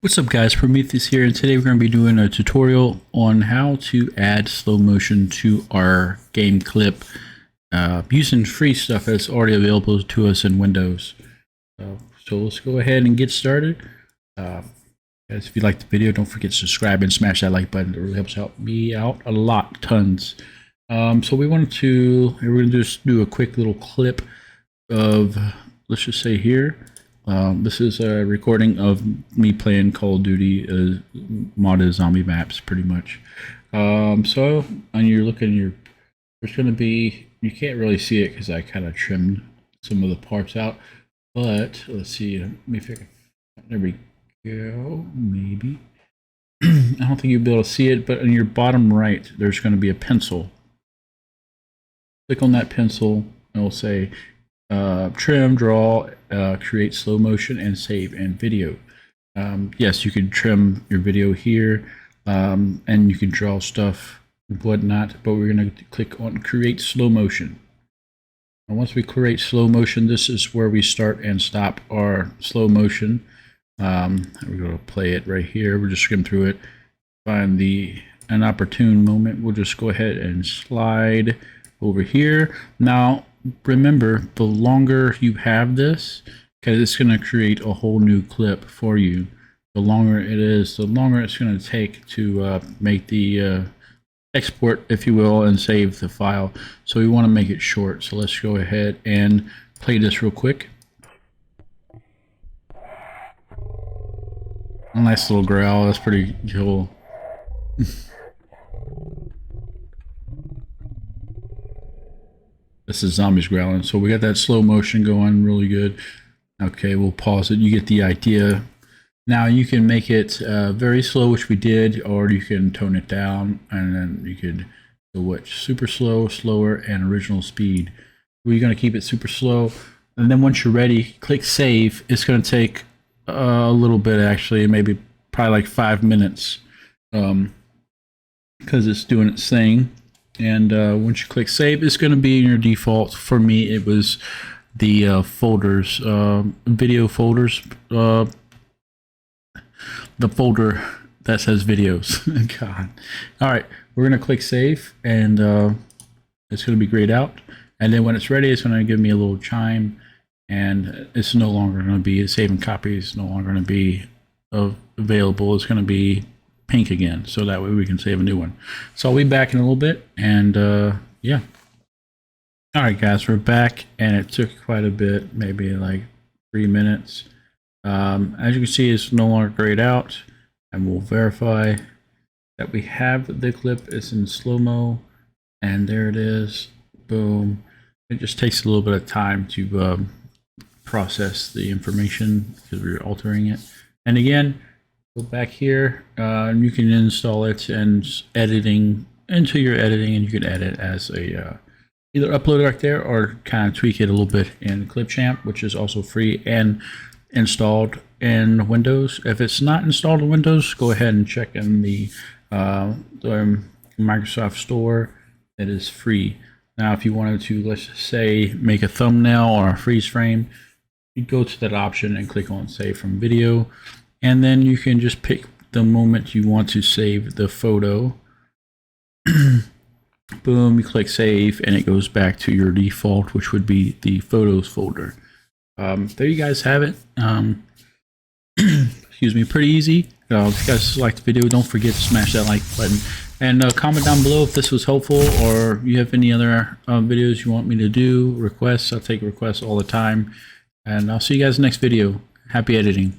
What's up guys, Prometheus here, and today we're going to be doing a tutorial on how to add slow motion to our game clip using free stuff that's already available to us in Windows. So let's go ahead and get started. Guys, if you like the video, don't forget to subscribe and smash that like button. It really helps out me out a lot, tons. So we're going to just do a quick little clip of, let's just say here. This is a recording of me playing Call of Duty modded zombie maps, pretty much. So when you're looking, there's going to be, you can't really see it because I kind of trimmed some of the parts out. But let's see, let me figure. There we go. Maybe. I don't think you'll be able to see it, but in your bottom right, there's going to be a pencil. Click on that pencil, and it'll say trim, draw, create slow motion, and save and video. Yes, you can trim your video here, and you can draw stuff and whatnot, but we're going to click on create slow motion. And once we create slow motion, this is where we start and stop our slow motion. We're going to play it right here. We'll just skim through it, find an opportune moment. We'll just go ahead and slide over here. Now remember, the longer you have this, because it's going to create a whole new clip for you, the longer it is, the longer it's going to take to make the export, if you will, and save the file. So we want to make it short. So let's go ahead and play this real quick. A nice little growl. That's pretty cool. This is zombies growling. So we got that slow motion going really good. Okay, we'll pause it. You get the idea. Now you can make it very slow, which we did, or you can tone it down, and then you could go super slow, slower, and original speed. We're going to keep it super slow, and then once you're ready, click save. It's going to take a little bit, actually, maybe probably like 5 minutes, because it's doing its thing. And once you click save, it's going to be in your default. For me, it was the folders, video folders, the folder that says videos. God. All right, we're going to click save, and it's going to be grayed out. And then when it's ready, it's going to give me a little chime, and it's no longer going to be saving copies. No longer going to be available. It's going to be pink again, so that way we can save a new one. So I'll be back in a little bit, and yeah. All right guys, we're back, and it took quite a bit, maybe like 3 minutes. As you can see, it's no longer grayed out, and we'll verify that we have the clip. It's in slow-mo, and there it is. Boom. It just takes a little bit of time to process the information because we're altering it. And again, go back here, and you can install it and editing into your editing, and you can edit as a either upload it right there or kind of tweak it a little bit in Clipchamp, which is also free and installed in Windows. If it's not installed in Windows, go ahead and check in the Microsoft Store. It is free. Now, if you wanted to, let's just say, make a thumbnail or a freeze frame, you go to that option and click on Save from Video. And then you can just pick the moment you want to save the photo. Boom, you click save, and it goes back to your default, which would be the photos folder. There you guys have it. Excuse me, pretty easy. If you guys like the video, don't forget to smash that like button. And comment down below if this was helpful, or you have any other videos you want me to do, requests. I'll take requests all the time. And I'll see you guys next video. Happy editing.